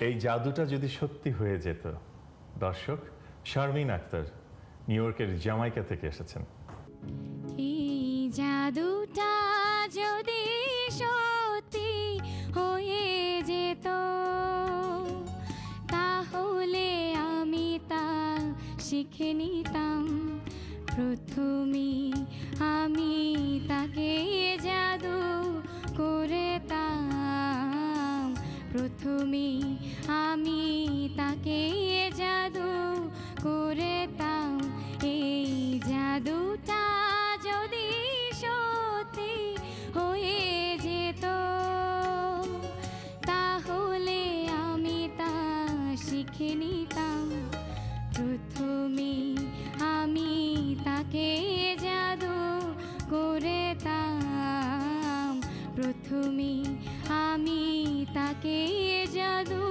এই জাদুটা যদি সত্যি হয়ে যেত, দর্শক, শারমিন আক্তার নিউ ইয়র্কের জামাইকা থেকে এসেছেন। এই জাদুটা যদি সত্যি হয়ে যেত, তাহলে আমি তা শিখে নিতাম প্রথমে, আমি তাকে জাদু করতাম প্রথমে, আমি তাকে জাদু করতাম। এই জাদুটা যদি সত্যি হয়ে যেত, তাহলে আমি তা শিখে নিতাম প্রথমে, আমি তাকে জাদু করতাম প্রথমে, আমি তাকে জাদু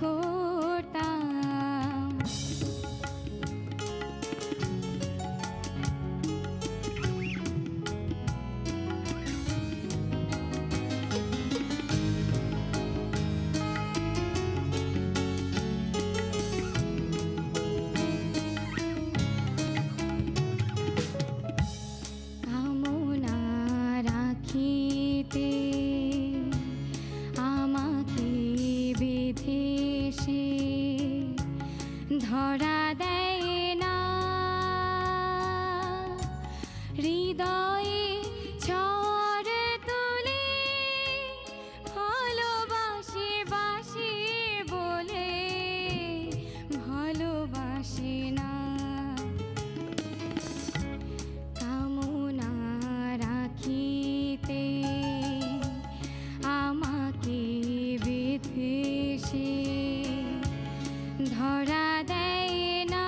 করতাম। কামনা রাখিতে আমাকে বেঁধে সে ধরা দেয় না, হৃদয়ে ঝড় তুলে ভালোবাসে বাসে বলে ভালোবাসে না। কামনা রাখিতে আমাকে বেঁধে সে ধরা দেয় না,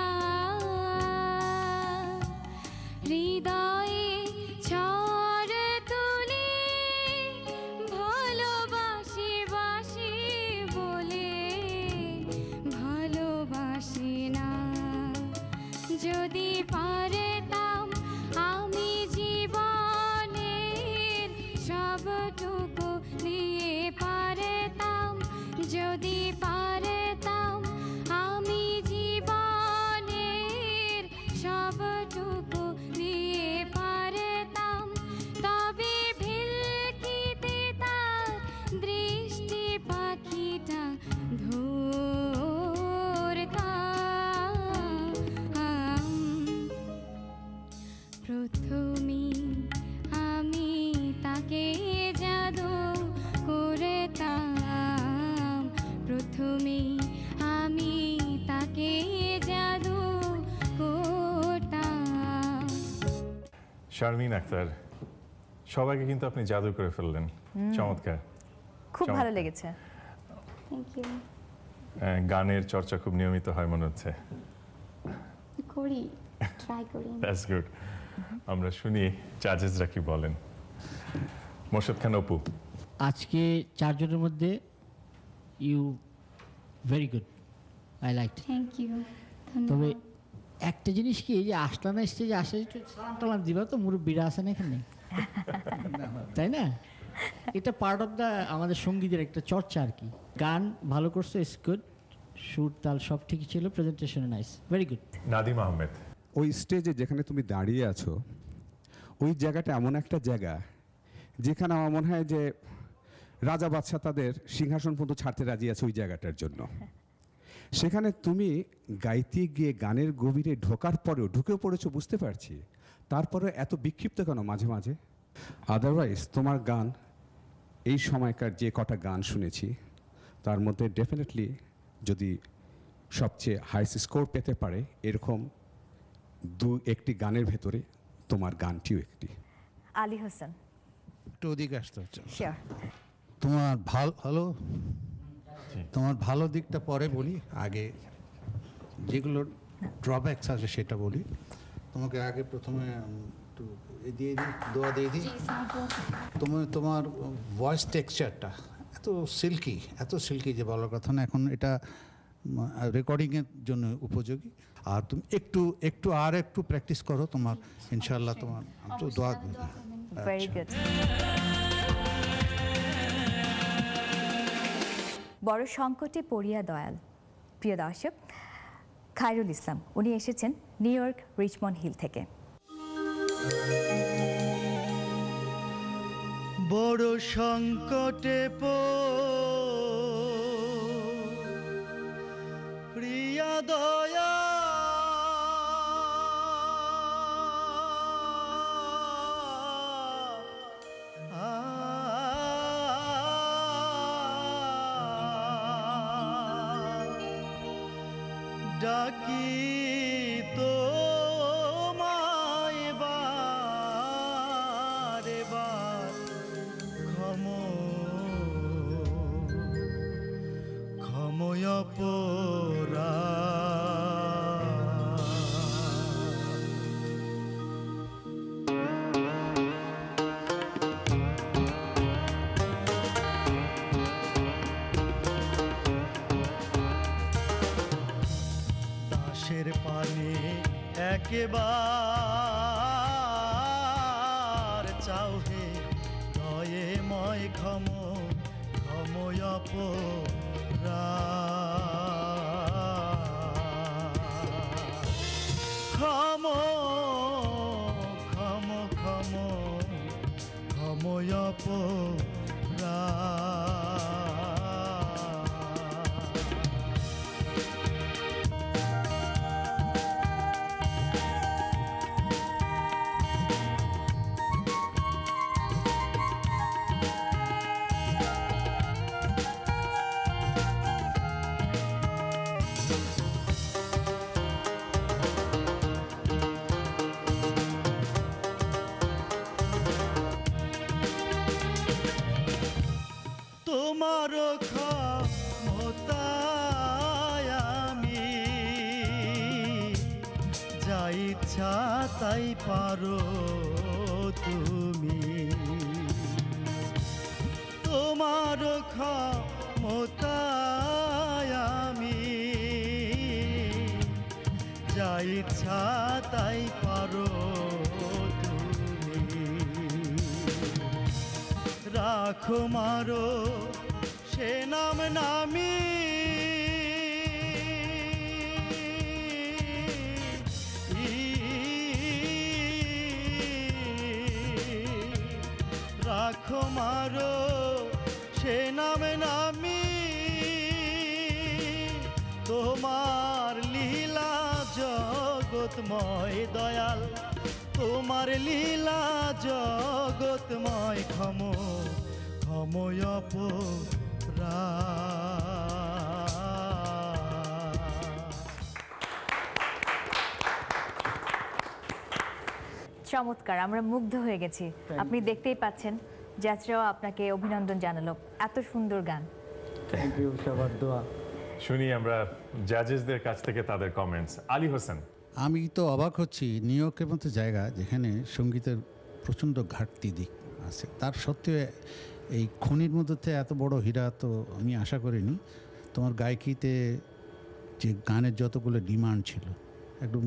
হৃদয়ে ঝড় তুলে ভালোবাসে বাসে বলে ভালোবাসে না। যদি পারতাম আমি জীবনের সবটুকু দিয়ে পারতাম, যদি পারতাম আমি জীবনের সবটুকু দিয়ে পারতাম, তবে ভেলকিতে তার দৃষ্টি পাখিটা ধরতাম প্রথমে, আমি তাকে জাদু করতাম প্রথমে, আমি তাকে জাদু করতাম। শারমিন আক্তার, সবাইকে কিন্তু আপনি জাদু করে ফেললেন। চমৎকার, খুব ভালো লেগেছে। Thank you. গানের চর্চা খুব নিয়মিত হয় মনে হচ্ছে। করি, ট্রাই করি। That's good. আমরা শুনি জাজেসরা কি বলেন। মোর্শেদ খান অপু, আজকে চারজনের মধ্যে you very good, I like. Thank you, তবে ধন্যবাদ। একটা জিনিস কি, যে আসলানা স্টেজে আসে একটু সালাম টালাম দিবা তো, মুরব্বীরা আসেন এখানে, তাই না? এটা পার্ট অফ দ্য আমাদের সঙ্গীতের একটা চর্চা আর কি। গান ভালো করছো, ইটস গুড, সুর তাল সব ঠিকই ছিল, presentation nice, very good. Nadim Ahmed, ওই স্টেজে যেখানে তুমি দাঁড়িয়ে আছো, ওই জায়গাটা এমন একটা জায়গা যেখানে আমার মনে হয় যে রাজা বাদশাহ তাদের সিংহাসন পর্যন্ত ছাড়তে রাজি আছে ওই জায়গাটার জন্য। সেখানে তুমি গাইতে গিয়ে গানের গভীরে ঢোকার পরেও ঢুকেও পড়েছো বুঝতে পারছি, তারপরে এত বিক্ষিপ্ত কেন মাঝে মাঝে? আদারওয়াইজ তোমার গান, এই সময়কার যে কটা গান শুনেছি তার মধ্যে ডেফিনেটলি যদি সবচেয়ে হাইস্ট স্কোর পেতে পারে এরকম একটি গানের ভেতরে তোমার গানটিও একটি। আলী হোসেন, একটু ওদিকে আসতে হচ্ছে। শিওর। তোমার তোমার ভালো দিকটা পরে বলি, আগে যেগুলো ড্রব্যাকস আছে সেটা বলি। তোমাকে আগে প্রথমে একটু দিয়ে দিই, দোয়া দিয়ে দিই। তোমার ভয়েস টেক্সচারটা এত সিল্কি যে বলার কথা না, এখন এটা রেকর্ডিংয়ের জন্য উপযোগী। আর তুমি একটু প্র্যাকটিস করো, তোমার ইনশাআল্লাহ তোমার দোয়া। Very good. বড় সংকটে পড়িয়া দয়াল। প্রিয় দর্শক, খায়রুল ইসলাম উনি এসেছেন নিউ ইয়র্ক রিচমন্ড হিল থেকে। বড় সংকটে প্রিয়া দয়া ডাকি তো দাসের পানে একেবার চাও হে দয়ে ময় ক্ষময় তোমার ক্ষমতায় আমি যা ইচ্ছা তাই পারো তুমি। তোমার ক্ষমতায় আমি যা ইচ্ছা তাই পারো তুমি। রাখো মারো সে নাম নামি রাখো মারো সে নাম নামি। তোমার লীলা জগৎময় দয়াল, তোমার লীলা জগৎময় ক্ষময় চমৎকার, আমরা মুগ্ধ হয়ে গেছি। আপনি দেখতেই পাচ্ছেন যাত্রাও আপনাকে অভিনন্দন জানালো, এত সুন্দর গান। থ্যাংক ইউ, সবার দোয়া। শুনি আমরা জাজেসদের কাছ থেকে তাদের কমেন্টস। আলী হোসেন, আমি তো অবাক হচ্ছি, নিউ ইয়র্কের মতো জায়গা যেখানে সঙ্গীতের প্রচণ্ড ঘাটতি দিক আছে, তার সত্ত্বেও এই খনির মধ্যে এত বড় হীরা তো আমি আশা করিনি। তোমার গায়কিতে যে গানের যতগুলো ডিমান্ড ছিল একদম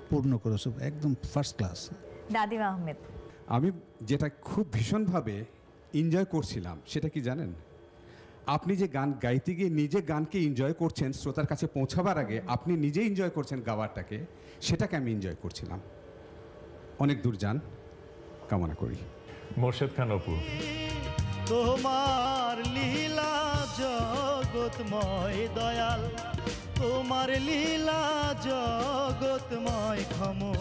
পূর্ণ করেছো, একদম ফার্স্ট ক্লাস। নাদিম আহমেদ, আমি যেটা খুব ভীষণভাবে এনজয় করছিলাম সেটা কি জানেন? আপনি যে গান গাইতে গিয়ে নিজে গানকে এনজয় করছেন, শ্রোতার কাছে পৌঁছাবার আগে আপনি নিজে এনজয় করছেন গাওয়ারটাকে, সেটাকে আমি এনজয় করছিলাম। অনেক দূর যান কামনা করি। মোর্শেদ খান অপু, তোমার লীলা জগৎময় দয়াল, তোমার লীলা জগৎময় ক্ষময়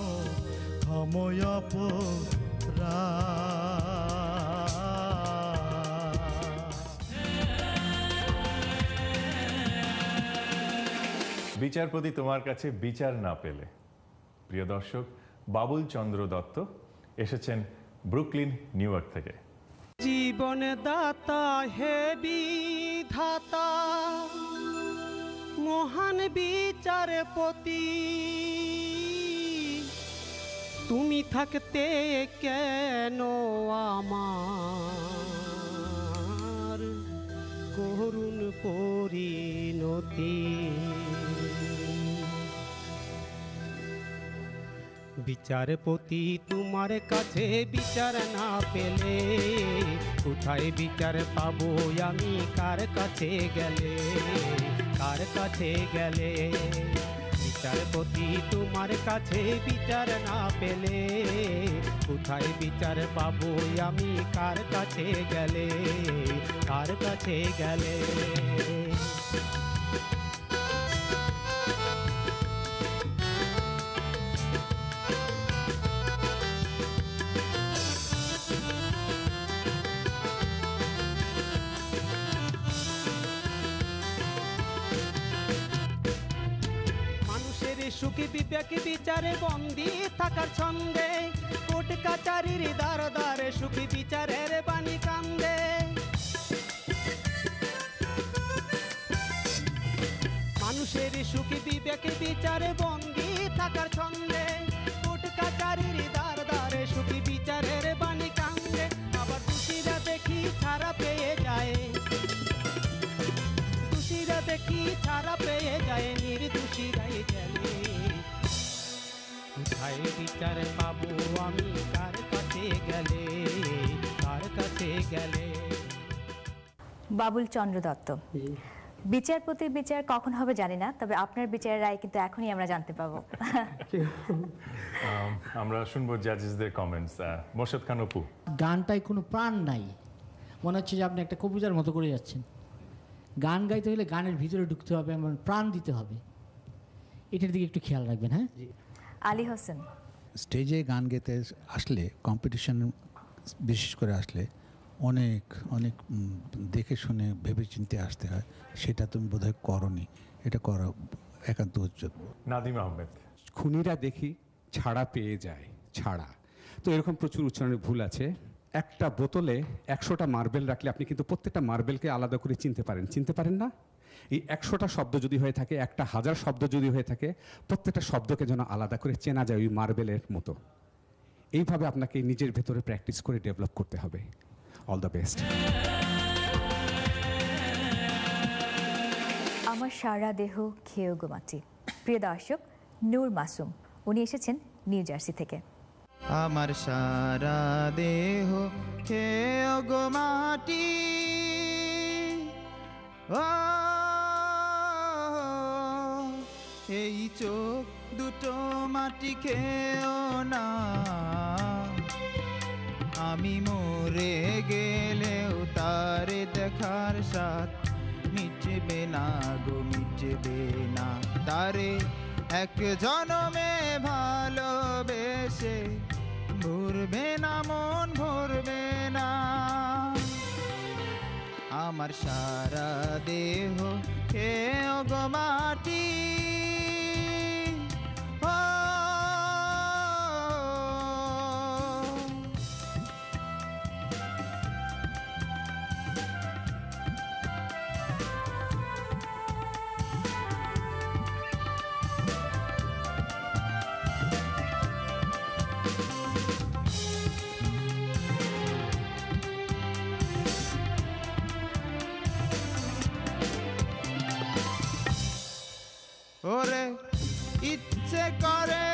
বিচারপতি তোমার কাছে বিচার না পেলে। প্রিয় দর্শক, বাবুল চন্দ্র দত্ত এসেছেন ব্রুকলিন, নিউ ইয়র্ক থেকে। জীবন দাতা হে বিধাতা, মহান বিচারপতি, তুমি থাকতে কেন আমার করুণ পরিণতি। বিচারপতি তোমার কাছে বিচার না পেলে কোথায় বিচার পাবো আমি কার কাছে গেলে কার কাছে গেলে বিচারপতি তোমার কাছে বিচার না পেলে কোথায় বিচার পাবো আমি কার কাছে গেলে কার কাছে গেলে সুখী বিবেক বিচারে বন্দি থাকার ছন্দে কোর্ট কাচারির দ্বার দ্বারে সুখী বিচারের বাণী কান্দে মানুষের সুখী বিবেক বিচারে বন্দি থাকার ছন্দে কোর্ট কাচারির দ্বার দ্বারে সুখী বিচারের বাণী কান্দে আবার দোষীরা দেখি ছাড়া পেয়ে যায় দোষীরা দেখি ছাড়া পেয়ে যায় নির্দোষীরাই গেলে কোথায় বিচার পাবো আমি কার কাছে গেলে কার কাছে গেলে বাবুল চন্দ্র দত্ত, বিচারপতির বিচার কখন হবে জানি না, তবে আপনার বিচারের রায় কিন্তু এখনই আমরা জানতে পাবো। আমরা শুনবো জাজেসদের কমেন্টস। মোর্শেদ খান অপু, গানটায় কোনো প্রাণ নাই, মনে হচ্ছে যে আপনি একটা কবুজার মতো করে যাচ্ছেন। গান গাইতে হলে গানের ভিতরে ঢুকতে হবে, আমার প্রাণ দিতে হবে, এটার দিকে একটু খেয়াল রাখবেন। হ্যাঁ, আলী হোসেন, স্টেজে গান গেতে আসলে কম্পিটিশন বিশেষ করে আসলে অনেক অনেক দেখে শুনে ভেবে চিন্তে আসতে হয়, সেটা তুমি বোধহয় করনি, এটা করা একান্ত উচিত। নাদিম আহমেদ, খুনিরা দেখি ছাড়া পেয়ে যায়, ছাড়া তো এরকম প্রচুর উচ্চারণের ভুল আছে। একটা বোতলে 100টা মার্বেল রাখলে আপনি কিন্তু প্রত্যেকটা মার্বেলকে আলাদা করে চিনতে পারেন না? এই 100টা শব্দ যদি হয়ে থাকে, 1000 শব্দ যদি হয়ে থাকে, প্রত্যেকটা শব্দকে যেন আলাদা করে চেনা যায় ওই মার্বেলের মতো। এইভাবে আপনাকে নিজের ভেতরে প্র্যাকটিস করে ডেভেলপ করতে হবে। All the best. আমার সারা দেহ খেয়েও গো মাটি, প্রিয় দর্শক নূর মাসুম, উনি এসেছেন নিউ জার্সি থেকে। আমার সারা দেহ খেয়েও গো মাটি, এই চোখ দুটো মাটি খেয়েও না, আমি মরে গেলেও তারে দেখার সাথ মিটবে না গো, মিটবে না। তারে এক জনমে ভালোবেসে ভরবে না মন, ভরবে না। আমার সারা দেহ খেয়েও গো মাটি, ওরে ইচ্ছে করে